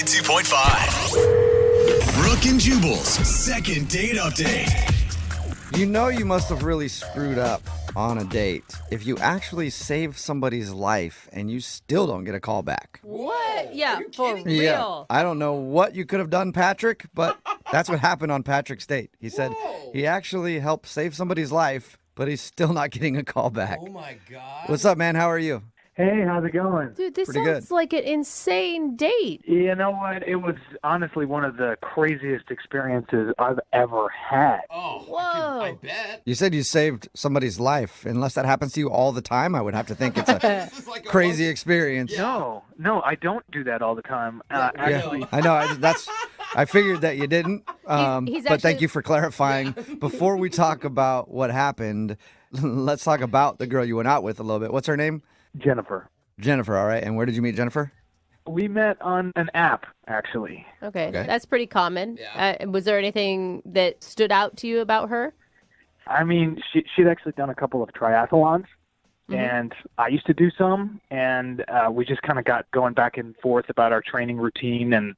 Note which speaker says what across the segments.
Speaker 1: 92.5. Brooke and Jubal's second date update.
Speaker 2: You know you must have really screwed up on a date if you actually save somebody's life and you still don't get a call back.
Speaker 3: What? Yeah, for real.
Speaker 2: Yeah. I don't know what you could have done, Patrick, but that's what happened on Patrick's date. He said he actually helped save somebody's life, but he's still not getting a call back.
Speaker 4: Oh, my God.
Speaker 2: What's up, man? How are you?
Speaker 5: Hey, how's it going?
Speaker 3: Dude, this
Speaker 2: Pretty
Speaker 3: sounds
Speaker 2: good.
Speaker 3: like an insane date.
Speaker 5: You know what? It was honestly one of the craziest experiences I've ever had.
Speaker 4: Oh,
Speaker 3: Whoa.
Speaker 4: I bet.
Speaker 2: You said you saved somebody's life. Unless that happens to you all the time, I would have to think it's a
Speaker 4: This is like a
Speaker 2: crazy
Speaker 4: once-
Speaker 2: experience.
Speaker 5: No, I don't do that all the time. Actually,
Speaker 2: I know. I figured that you didn't.
Speaker 3: He's
Speaker 2: but thank
Speaker 3: actually-
Speaker 2: you for clarifying. Before we talk about what happened, let's talk about the girl you went out with a little bit. What's her name?
Speaker 5: Jennifer.
Speaker 2: Jennifer. All right. And where did you meet Jennifer?
Speaker 5: We met on an app, actually.
Speaker 3: Okay,
Speaker 2: Okay.
Speaker 3: that's pretty common.
Speaker 4: Yeah.
Speaker 3: Was there anything that stood out to you about her?
Speaker 5: I mean, she'd actually done a couple of triathlons, and I used to do some, and we just kind of got going back and forth about our training routine, and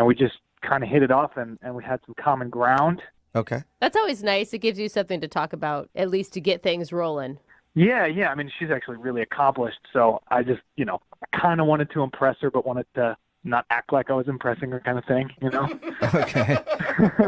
Speaker 5: we just kind of hit it off, and we had some common ground.
Speaker 2: Okay.
Speaker 3: That's always nice. It gives you something to talk about, at least to get things rolling.
Speaker 5: Yeah. I mean, she's actually really accomplished, so I just, I kind of wanted to impress her, but wanted to not act like I was impressing her kind of thing,
Speaker 2: Okay.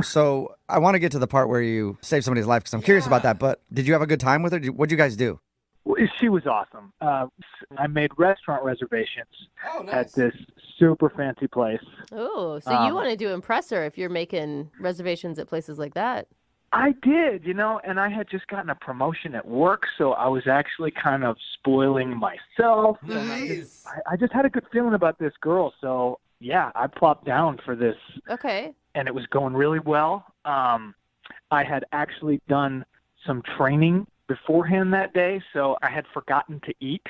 Speaker 2: So I want to get to the part where you saved somebody's life because I'm curious about that. But did you have a good time with her? What'd you guys do?
Speaker 5: Well, she was awesome. I made restaurant reservations
Speaker 4: Oh, nice.
Speaker 5: at this super fancy place.
Speaker 3: Oh, so you wanted to impress her if you're making reservations at places like that.
Speaker 5: I did, and I had just gotten a promotion at work, so I was actually kind of spoiling myself.
Speaker 4: Nice.
Speaker 5: I just had a good feeling about this girl, so yeah, I plopped down for this,
Speaker 3: Okay.
Speaker 5: and it was going really well. I had actually done some training beforehand that day, so I had forgotten to eat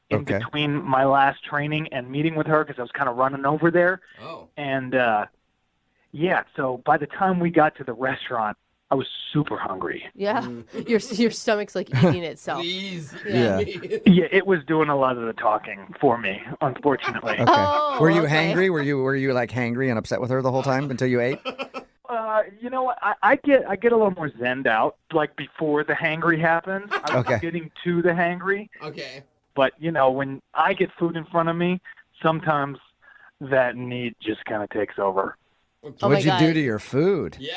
Speaker 5: in
Speaker 2: Okay.
Speaker 5: between my last training and meeting with her because I was kind of running over there.
Speaker 4: Oh.
Speaker 5: And yeah, so by the time we got to the restaurant, I was super hungry.
Speaker 3: Yeah. Your stomach's like eating itself.
Speaker 4: Please.
Speaker 2: Yeah.
Speaker 5: Yeah, it was doing a lot of the talking for me, unfortunately.
Speaker 2: Okay.
Speaker 3: Oh,
Speaker 2: were you
Speaker 3: okay.
Speaker 2: hangry? Were you like hangry and upset with her the whole time until you ate?
Speaker 5: You know what? I get a little more zenned out, like before the hangry happens. I was
Speaker 2: Okay.
Speaker 5: getting to the hangry,
Speaker 4: Okay.
Speaker 5: but when I get food in front of me, sometimes that need just kind of takes over.
Speaker 3: Oh my
Speaker 2: What'd you do
Speaker 3: God.
Speaker 2: to your food?
Speaker 4: Yeah.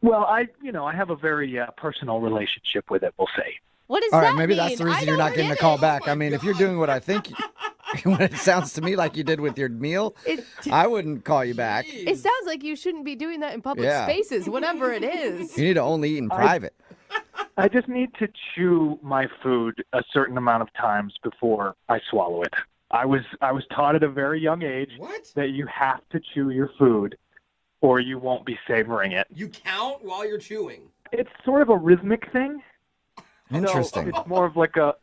Speaker 5: Well, I have a very personal relationship with it, we'll say.
Speaker 3: What does
Speaker 2: All
Speaker 3: that
Speaker 2: right, maybe
Speaker 3: mean?
Speaker 2: that's the
Speaker 3: I
Speaker 2: reason you're
Speaker 3: don't
Speaker 2: not getting a
Speaker 3: get
Speaker 2: call
Speaker 3: it.
Speaker 2: back.
Speaker 4: Oh
Speaker 2: I
Speaker 4: my
Speaker 2: mean, if you're
Speaker 4: God.
Speaker 2: doing what I think, what it sounds to me like you did with your meal, I wouldn't call you back.
Speaker 3: It sounds like you shouldn't be doing that in public
Speaker 2: Yeah.
Speaker 3: spaces, whatever it is.
Speaker 2: You need to only eat in private.
Speaker 5: I just need to chew my food a certain amount of times before I swallow it. I was taught at a very young age
Speaker 4: What?
Speaker 5: that you have to chew your food or you won't be savoring it.
Speaker 4: You count while you're chewing.
Speaker 5: It's sort of a rhythmic thing.
Speaker 2: Interesting.
Speaker 5: So it's more of like a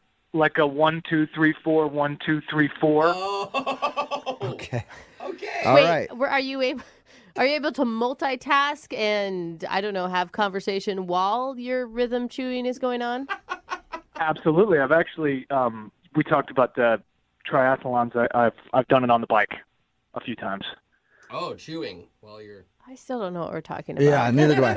Speaker 5: 1, 2, 3, 4, 1, 2, 3, 4.
Speaker 4: Oh.
Speaker 2: Okay.
Speaker 4: Okay.
Speaker 2: All
Speaker 3: Wait,
Speaker 2: right.
Speaker 3: Are you able to multitask and, I don't know, have conversation while your rhythm chewing is going on?
Speaker 5: Absolutely. I've actually we talked about the triathlons. I've done it on the bike a few times.
Speaker 4: Oh, chewing while you're.
Speaker 3: I still don't know what we're talking about.
Speaker 2: Yeah, neither do I.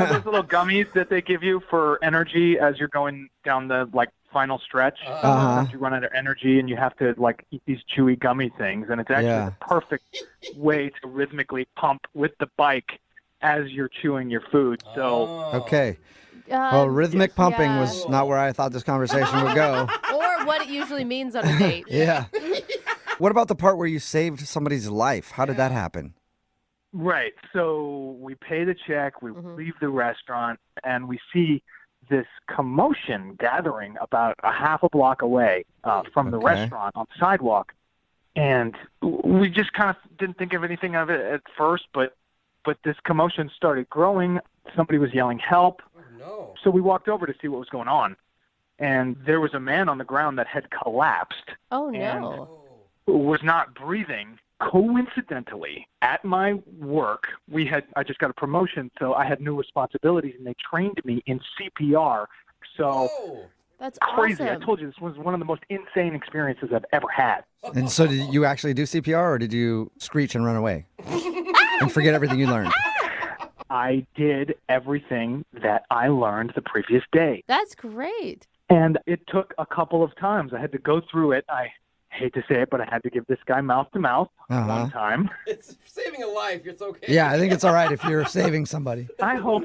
Speaker 5: Those little gummies that they give you for energy as you're going down the final stretch.
Speaker 2: Uh-huh.
Speaker 5: You run out of energy and you have to eat these chewy gummy things, and it's actually
Speaker 2: Yeah.
Speaker 5: the perfect way to rhythmically pump with the bike as you're chewing your food. So
Speaker 2: Okay. Well, rhythmic pumping
Speaker 3: yeah.
Speaker 2: was not where I thought this conversation would go.
Speaker 3: Or what it usually means on a date.
Speaker 2: Yeah. What about the part where you saved somebody's life? How did that happen?
Speaker 5: right, so we pay the check, we leave the restaurant, and we see this commotion gathering about a half a block away from the
Speaker 2: Okay.
Speaker 5: restaurant on the sidewalk. And we just kind of didn't think of anything of it at first, but this commotion started growing. Somebody was yelling, "Help!"
Speaker 4: Oh, no.
Speaker 5: So we walked over to see what was going on. And there was a man on the ground that had collapsed,
Speaker 3: Oh, no.
Speaker 5: was not breathing. Coincidentally, at my work, I just got a promotion, so I had new responsibilities, and they trained me in CPR. So
Speaker 4: Oh.
Speaker 3: That's
Speaker 5: crazy.
Speaker 3: awesome.
Speaker 5: I told you this was one of the most insane experiences I've ever had.
Speaker 2: And so did you actually do CPR or did you screech and run away? And forget everything you learned?
Speaker 5: I did everything that I learned the previous day.
Speaker 3: That's great.
Speaker 5: And it took a couple of times. I had to go through it. I hate to say it, but I had to give this guy mouth to mouth one time.
Speaker 4: It's saving a life. It's okay.
Speaker 2: Yeah, I think it's all right if you're saving somebody.
Speaker 5: I hope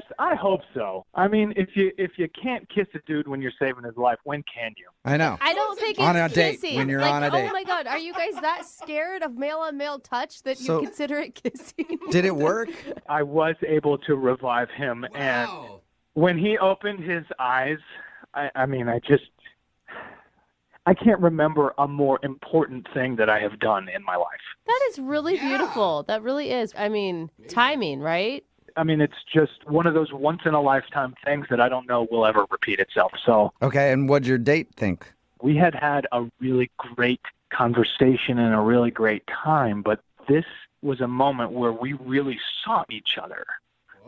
Speaker 5: so. I mean, if you can't kiss a dude when you're saving his life, when can you?
Speaker 2: I know.
Speaker 3: I don't think
Speaker 2: On
Speaker 3: it's
Speaker 2: a date,
Speaker 3: kissing.
Speaker 2: when you're
Speaker 3: like,
Speaker 2: on a date.
Speaker 3: Oh my God, are you guys that scared of male-on-male touch that
Speaker 2: So-
Speaker 3: you consider it kissing?
Speaker 2: Did it work?
Speaker 5: I was able to revive him, and
Speaker 4: Wow.
Speaker 5: when he opened his eyes, I can't remember a more important thing that I have done in my life.
Speaker 3: That is really beautiful. That really is. I mean, timing, right?
Speaker 5: I mean, it's just one of those once-in-a-lifetime things that I don't know will ever repeat itself. So
Speaker 2: Okay, and what'd your date think?
Speaker 5: we had a really great conversation and a really great time, but this was a moment where we really saw each other.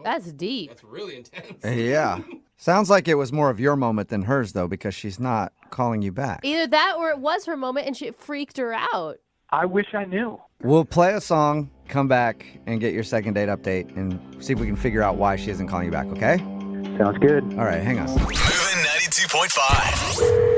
Speaker 3: That's deep.
Speaker 4: That's really intense.
Speaker 2: Yeah. Sounds like it was more of your moment than hers, though, because she's not calling you back.
Speaker 3: Either that or it was her moment and it freaked her out.
Speaker 5: I wish I knew.
Speaker 2: We'll play a song, come back, and get your second date update and see if we can figure out why she isn't calling you back, okay?
Speaker 5: Sounds good.
Speaker 2: All right, hang on.
Speaker 1: Moving 92.5.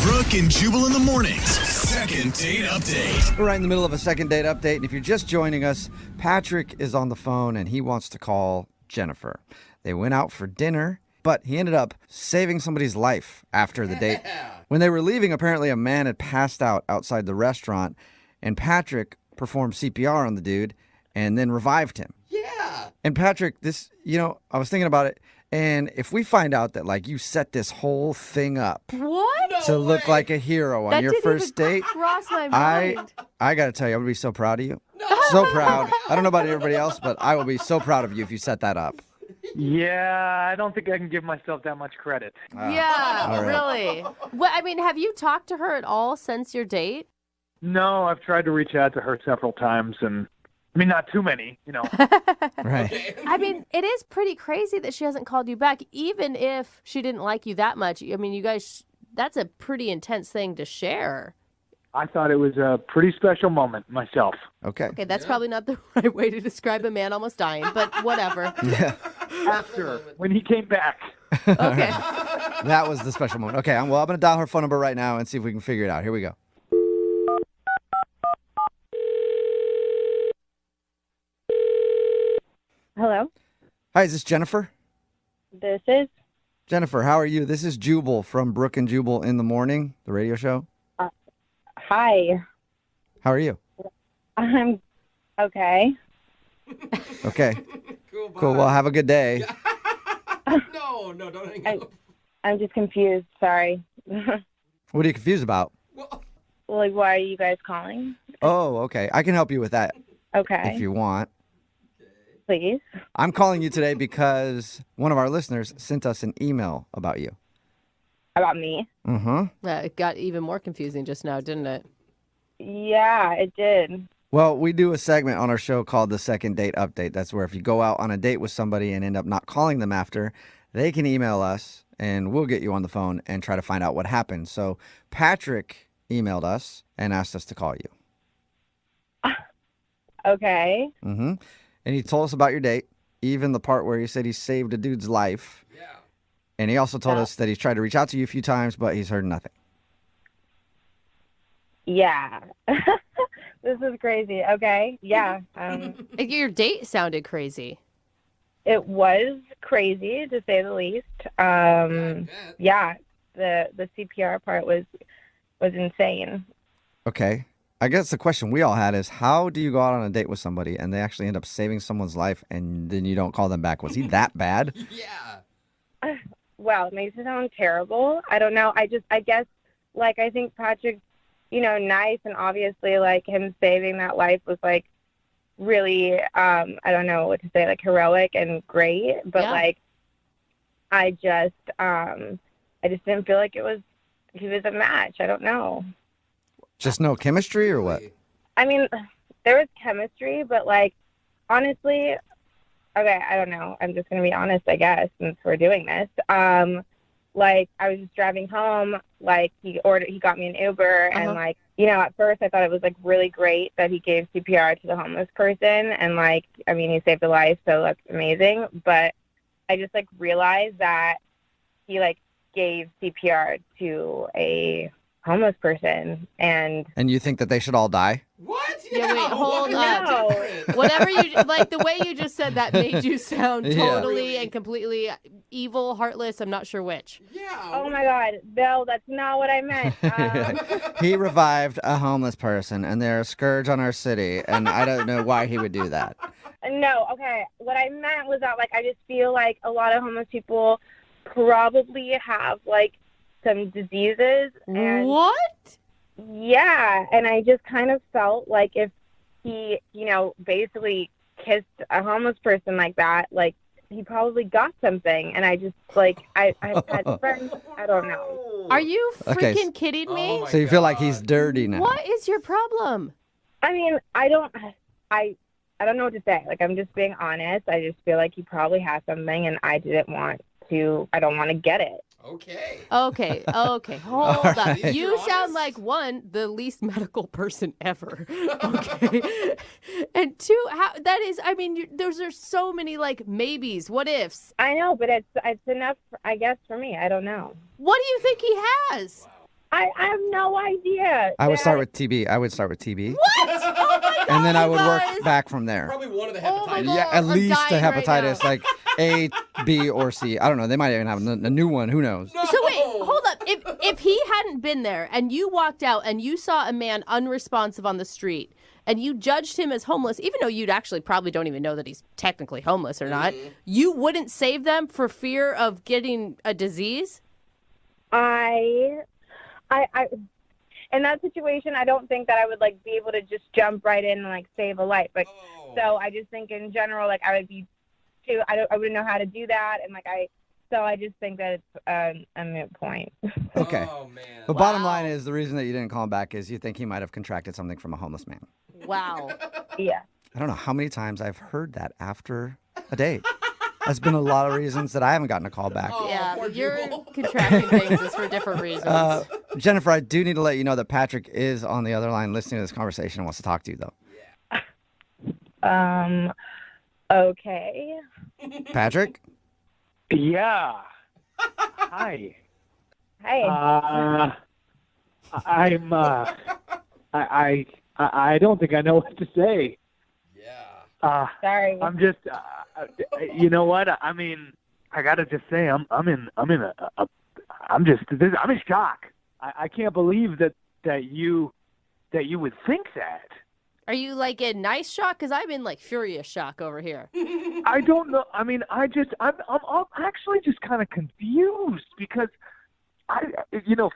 Speaker 1: Brooke and Jubal in the mornings. Second date update.
Speaker 2: We're right in the middle of a second date update, and if you're just joining us, Patrick is on the phone and he wants to call Jennifer. They went out for dinner, but he ended up saving somebody's life after the date. When they were leaving, apparently a man had passed out outside the restaurant, and Patrick performed CPR on the dude and then revived him.
Speaker 4: Yeah.
Speaker 2: And Patrick, I was thinking about it, and if we find out that, like, you set this whole thing up
Speaker 3: What?
Speaker 2: to look like a hero on
Speaker 3: That
Speaker 2: your
Speaker 3: didn't
Speaker 2: first
Speaker 3: even
Speaker 2: date,
Speaker 3: cross my
Speaker 2: I
Speaker 3: mind.
Speaker 2: got to tell you, I'm going to be so proud of you. So proud. I don't know about everybody else, but I will be so proud of you if you set that up.
Speaker 5: Yeah, I don't think I can give myself that much credit.
Speaker 3: Yeah,
Speaker 2: all right.
Speaker 3: really. Well, I mean, have you talked to her at all since your date?
Speaker 5: No, I've tried to reach out to her several times, and I mean, not too many,
Speaker 2: Right.
Speaker 3: I mean, it is pretty crazy that she hasn't called you back, even if she didn't like you that much. I mean, you guys, that's a pretty intense thing to share.
Speaker 5: I thought it was a pretty special moment myself.
Speaker 2: Okay.
Speaker 3: Okay, that's probably not the right way to describe a man almost dying, but whatever.
Speaker 2: Yeah.
Speaker 5: After, when he came back.
Speaker 3: Okay.
Speaker 2: That was the special moment. Okay, I'm going to dial her phone number right now and see if we can figure it out. Here we go.
Speaker 6: Hello,
Speaker 2: Hi, is this Jennifer?
Speaker 6: this is.
Speaker 2: Jennifer, how are you? This is Jubal from Brooke and Jubal in the Morning, the radio show.
Speaker 6: Hi,
Speaker 2: How are you?
Speaker 6: I'm okay.
Speaker 2: Okay.
Speaker 4: Cool.
Speaker 2: Cool. Well, have a good day.
Speaker 4: No, don't hang
Speaker 6: I-
Speaker 4: up.
Speaker 6: I'm just confused. Sorry.
Speaker 2: What are you confused about?
Speaker 4: Well,
Speaker 6: Like, why are you guys calling?
Speaker 2: Oh, okay. I can help you with that
Speaker 6: Okay,
Speaker 2: if you want.
Speaker 6: please.
Speaker 2: I'm calling you today because one of our listeners sent us an email about you.
Speaker 6: About me?
Speaker 2: Mm-hmm.
Speaker 3: It got even more confusing just now, didn't it?
Speaker 6: Yeah, it did.
Speaker 2: Well, we do a segment on our show called the Second Date Update. That's where if you go out on a date with somebody and end up not calling them after, they can email us and we'll get you on the phone and try to find out what happened. So Patrick emailed us and asked us to call you.
Speaker 6: Okay.
Speaker 2: Mm-hmm. And he told us about your date, even the part where he said he saved a dude's life.
Speaker 4: yeah.
Speaker 2: And he also told us that he's tried to reach out to you a few times, but he's heard nothing.
Speaker 6: Yeah. This is crazy. Okay. Yeah.
Speaker 3: Your date sounded crazy.
Speaker 6: It was crazy to say the least.
Speaker 4: I bet.
Speaker 6: Yeah. The CPR part was insane.
Speaker 2: Okay. I guess the question we all had is, how do you go out on a date with somebody and they actually end up saving someone's life and then you don't call them back? Was he that bad?
Speaker 4: Yeah.
Speaker 6: Wow, it makes it sound terrible. I don't know. I guess, like, I think Patrick's, nice, and obviously, like, him saving that life was, like, really, I don't know what to say, like, heroic and great. But,
Speaker 3: Yeah.
Speaker 6: like, I just didn't feel like he was a match. I don't know.
Speaker 2: Just no chemistry or what?
Speaker 6: I mean, there was chemistry, but, like, honestly, okay, I don't know. I'm just going to be honest, I guess, since we're doing this. like I was just driving home, like he got me an Uber, and like, you know, at first I thought it was like really great that he gave CPR to the homeless person, and like, I mean, he saved a life, so that's amazing. But I just like realized that he like gave CPR to a homeless person, and
Speaker 2: you think that they should all die?
Speaker 4: What?
Speaker 3: Yeah, wait, hold
Speaker 4: why?
Speaker 3: up.
Speaker 6: No.
Speaker 3: Whatever you like, the way you just said that made you sound
Speaker 2: Yeah.
Speaker 3: totally
Speaker 4: Really?
Speaker 3: and completely evil, heartless. I'm not sure which.
Speaker 4: Yeah.
Speaker 6: Oh my God, Bill, that's not what I meant.
Speaker 2: He revived a homeless person, and they're a scourge on our city, and I don't know why he would do that.
Speaker 6: No, okay. What I meant was that, like, I just feel like a lot of homeless people probably have, like, some diseases. And
Speaker 3: What?
Speaker 6: yeah, and I just kind of felt like if he, you know, basically kissed a homeless person like that, like, he probably got something. And I just, like, I've had friends, I don't know.
Speaker 3: Are you
Speaker 2: Okay,
Speaker 3: freaking kidding me?
Speaker 4: Oh my
Speaker 2: So you feel like
Speaker 4: God.
Speaker 2: he's dirty now.
Speaker 3: What is your problem?
Speaker 6: I mean, I don't know what to say. Like, I'm just being honest. I just feel like he probably has something, and I don't want to get it.
Speaker 4: Okay.
Speaker 3: Okay, hold
Speaker 2: All
Speaker 3: up.
Speaker 2: right.
Speaker 3: You
Speaker 4: You're
Speaker 3: sound
Speaker 4: honest?
Speaker 3: like, one, the least medical person ever. Okay. And two, that is, I mean, those are so many, like, maybes, what ifs.
Speaker 6: I know, but it's enough, I guess, for me. I don't know.
Speaker 3: What do you think he has?
Speaker 6: I have no idea.
Speaker 2: I would
Speaker 6: Dad.
Speaker 2: start with TB. I would start with TB.
Speaker 3: What? Oh my God,
Speaker 2: And then I
Speaker 3: you
Speaker 2: would
Speaker 3: guys.
Speaker 2: work back from there.
Speaker 4: Probably one of the
Speaker 3: Oh my
Speaker 4: hepatitis.
Speaker 3: God.
Speaker 2: Yeah, at
Speaker 3: I'm
Speaker 2: least a
Speaker 3: dying right
Speaker 2: hepatitis,
Speaker 3: now.
Speaker 2: like A, B, or C. I don't know. They might even have a new one. Who knows?
Speaker 4: No.
Speaker 3: So wait, hold up. If he hadn't been there and you walked out and you saw a man unresponsive on the street and you judged him as homeless, even though you'd actually probably don't even know that he's technically homeless or not, you wouldn't save them for fear of getting a disease?
Speaker 6: I in that situation, I don't think that I would like be able to just jump right in and like save a life. Like, so I just think in general, like I would be too. I wouldn't know how to do that, and like so I just think that it's a moot point.
Speaker 2: Okay.
Speaker 4: Oh man.
Speaker 2: But bottom line is the reason that you didn't call him back is you think he might have contracted something from a homeless man.
Speaker 3: Wow.
Speaker 6: Yeah.
Speaker 2: I don't know how many times I've heard that after a date. That's been a lot of reasons that I haven't gotten a call back.
Speaker 4: Oh,
Speaker 3: Yeah,
Speaker 4: poor
Speaker 3: you're
Speaker 4: Jubal.
Speaker 3: contracting things is for different reasons.
Speaker 2: Jennifer, I do need to let you know that Patrick is on the other line listening to this conversation and wants to talk to you, though.
Speaker 6: Okay.
Speaker 2: Patrick?
Speaker 5: Yeah. Hi.
Speaker 6: Hey.
Speaker 5: I'm. I don't think I know what to say.
Speaker 4: Yeah.
Speaker 6: Sorry.
Speaker 5: I'm just. You know what? I mean, I gotta just say, I'm in shock. I can't believe that you would think that.
Speaker 3: Are you like in nice shock? Because I'm in like furious shock over here.
Speaker 5: I don't know. I mean, I'm actually just kind of confused because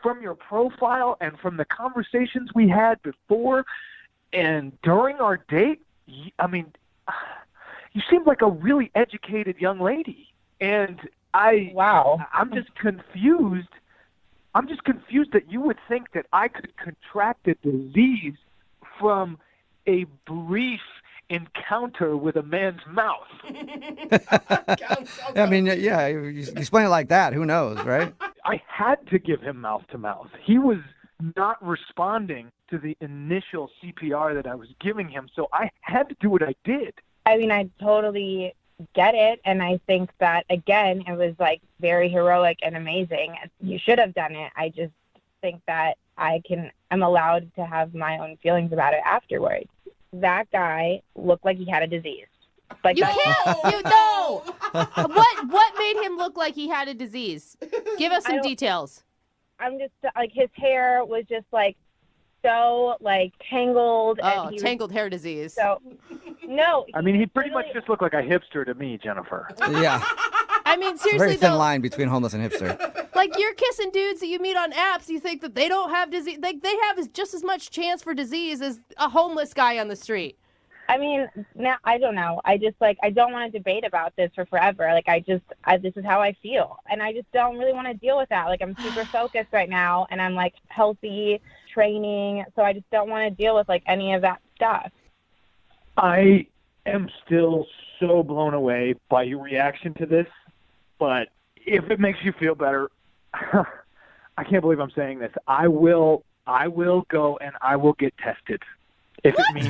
Speaker 5: from your profile and from the conversations we had before and during our date, I mean, you seem like a really educated young lady, and
Speaker 6: Wow.
Speaker 5: I'm just confused. I'm just confused that you would think that I could contract a disease from a brief encounter with a man's mouth.
Speaker 2: I mean, yeah, you explain it like that. Who knows, right?
Speaker 5: I had to give him mouth to mouth. He was not responding to the initial CPR that I was giving him, so I had to do what I did.
Speaker 6: I mean, I totally get it. And I think that, again, it was like very heroic and amazing. You should have done it. I just think that I'm allowed to have my own feelings about it afterwards. That guy looked like he had a disease. Like
Speaker 3: You
Speaker 6: that-
Speaker 3: can't. You no. What made him look like he had a disease? Give us some
Speaker 6: don't-
Speaker 3: details.
Speaker 6: I'm just like, his hair was just like so like tangled.
Speaker 3: Oh,
Speaker 6: and he
Speaker 3: tangled hair disease.
Speaker 6: Was, so no.
Speaker 5: I mean, he pretty much
Speaker 6: literally-
Speaker 5: just looked like a hipster to me, Jennifer.
Speaker 2: Yeah.
Speaker 3: I mean,
Speaker 2: It's a very
Speaker 3: seriously
Speaker 2: thin
Speaker 3: though,
Speaker 2: line between homeless and hipster.
Speaker 3: like you're kissing dudes that you meet on apps. You think that they don't have disease? Like they have just as much chance for disease as a homeless guy on the street.
Speaker 6: I mean, now I don't know. I just like I don't want to debate about this for forever. Like this is how I feel, and I just don't really want to deal with that. Like I'm super focused right now, and I'm like healthy, training, so I just don't want to deal with like any of that stuff.
Speaker 5: I am still so blown away by your reaction to this, but if it makes you feel better, I can't believe I'm saying this. I will go and I will get tested. If it means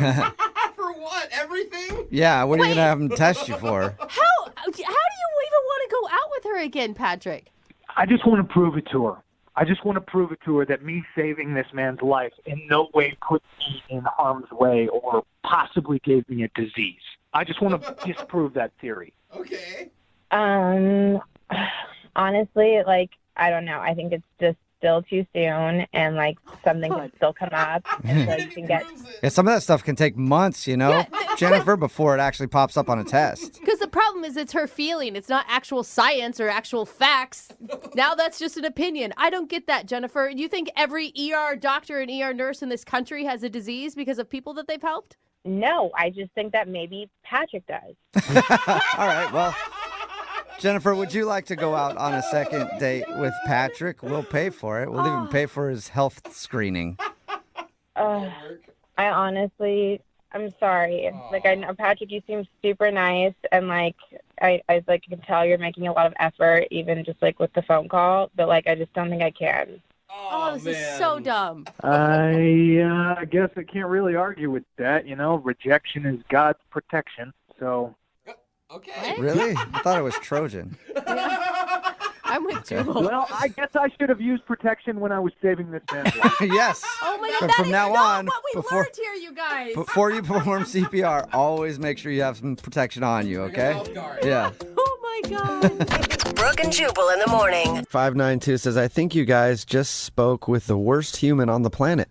Speaker 4: For what? Everything?
Speaker 2: Yeah, what are you going to have him test you for?
Speaker 3: How do you even want to go out with her again, Patrick?
Speaker 5: I just want to prove it to her. I just want to prove it to her that me saving this man's life in no way put me in harm's way or possibly gave me a disease. I just want to disprove that theory.
Speaker 4: Okay.
Speaker 6: Honestly, like, I don't know. I think it's just still too soon, and like something can still come up, and so you can get.
Speaker 2: Yeah, some of that stuff can take months, you know, Jennifer, before it actually pops up on a test.
Speaker 3: Because the problem is it's her feeling. It's not actual science or actual facts. Now that's just an opinion. I don't get that, Jennifer. You think every ER doctor and ER nurse in this country has a disease because of people that they've helped?
Speaker 6: No, I just think that maybe Patrick does.
Speaker 2: All right, well, Jennifer, would you like to go out on a second date with Patrick? We'll pay for it. We'll even pay for his health screening.
Speaker 6: I honestly, I'm sorry. Like, I know, Patrick, you seem super nice, and like, I like can tell you're making a lot of effort, even just like with the phone call. But like, I just don't think I can.
Speaker 3: Oh, this is so dumb.
Speaker 5: I guess I can't really argue with that. You know, rejection is God's protection. So.
Speaker 4: Okay.
Speaker 2: Really? I thought it was Trojan.
Speaker 3: I'm with Jubal.
Speaker 5: Well, I guess I should have used protection when I was saving this man's life.
Speaker 2: Yes.
Speaker 3: Oh my God,
Speaker 2: From
Speaker 3: that is
Speaker 2: now
Speaker 3: not
Speaker 2: on,
Speaker 3: what we learned here, you guys.
Speaker 2: Before you perform CPR, always make sure you have some protection on you, okay?
Speaker 4: Health guard.
Speaker 2: Yeah.
Speaker 3: Oh my God.
Speaker 7: Brooke and Jubal in the morning.
Speaker 2: 592 says, I think you guys just spoke with the worst human on the planet.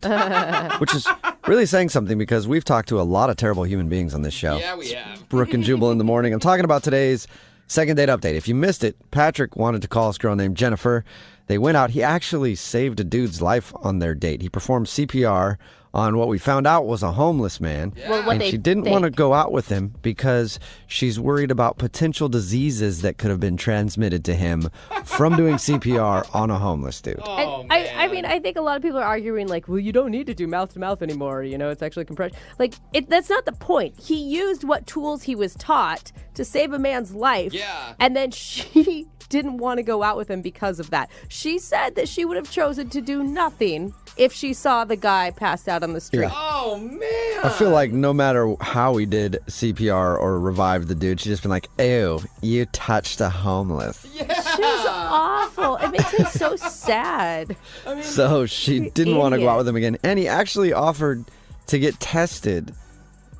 Speaker 2: Which is really saying something because we've talked to a lot of terrible human beings on this show.
Speaker 4: Yeah, we have.
Speaker 2: Brooke and Jubal in the morning. I'm talking about today's second date update. If you missed it, Patrick wanted to call this girl named Jennifer. They went out. He actually saved a dude's life on their date. He performed CPR on what we found out was a homeless man.
Speaker 3: Well, what
Speaker 2: and
Speaker 3: they
Speaker 2: she didn't
Speaker 3: think.
Speaker 2: want to go out with him because she's worried about potential diseases that could have been transmitted to him from doing CPR on a homeless dude.
Speaker 4: Oh,
Speaker 3: And
Speaker 4: man.
Speaker 3: I mean, I think a lot of people are arguing like, well, you don't need to do mouth to mouth anymore. You know, it's actually compression. Like, that's not the point. He used what tools he was taught to save a man's life.
Speaker 4: Yeah.
Speaker 3: And then she didn't want to go out with him because of that. She said that she would have chosen to do nothing if she saw the guy passed out on the street.
Speaker 2: Yeah.
Speaker 4: Oh, man.
Speaker 2: I feel like no matter how we did CPR or revived the dude, she'd just been like, ew, you touched a homeless.
Speaker 3: She was awful. It makes me so sad.
Speaker 2: So she didn't want to go out with him again. And he actually offered to get tested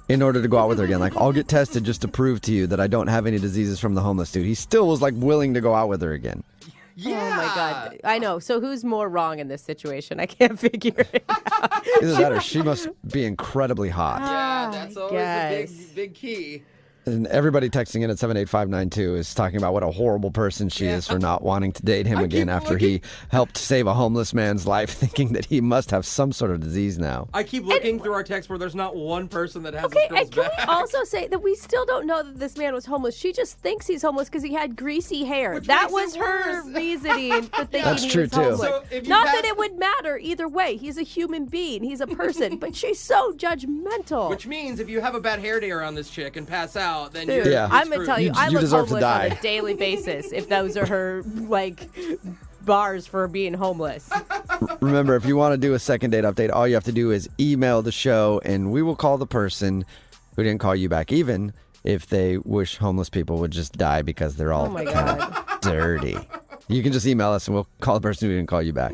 Speaker 2: in order to go out with her again. Like, I'll get tested just to prove to you that I don't have any diseases from the homeless dude. He still was like willing to go out with her again.
Speaker 4: Yeah.
Speaker 3: Oh my God. I know. So who's more wrong in this situation? I can't figure it out.
Speaker 2: Either that or she must be incredibly hot.
Speaker 4: Yeah, that's always the
Speaker 3: guess.
Speaker 4: big key.
Speaker 2: And everybody texting in at 78592 is talking about what a horrible person she is for not wanting to date him again after he helped save a homeless man's life, thinking that he must have some sort of disease now.
Speaker 8: I keep looking through our text where there's not one person that has
Speaker 3: Okay,
Speaker 8: this girl's
Speaker 3: and can
Speaker 8: back.
Speaker 3: we also say that we still don't know that this man was homeless? She just thinks he's homeless because he had greasy hair.
Speaker 8: Which
Speaker 3: That
Speaker 8: makes
Speaker 3: was
Speaker 8: it
Speaker 3: her
Speaker 8: worse.
Speaker 3: reasoning for thinking
Speaker 2: That's
Speaker 3: he
Speaker 2: true,
Speaker 3: was
Speaker 2: too.
Speaker 3: homeless.
Speaker 8: So if you
Speaker 3: Not
Speaker 8: pass-
Speaker 3: that it would matter either way. He's a human being. He's a person. But she's so judgmental.
Speaker 8: Which means if you have a bad hair day around this chick and pass out, then
Speaker 3: Dude,
Speaker 8: you're,
Speaker 2: Yeah.
Speaker 3: I'm going to tell you, I
Speaker 2: You
Speaker 3: look
Speaker 2: deserve to
Speaker 3: homeless on
Speaker 2: die.
Speaker 3: a daily basis if those are her, like, bars for being homeless.
Speaker 2: Remember, if you want to do a second date update, all you have to do is email the show, and we will call the person who didn't call you back, even if they wish homeless people would just die because they're all
Speaker 3: Oh my God.
Speaker 2: dirty. You can just email us, and we'll call the person who didn't call you back.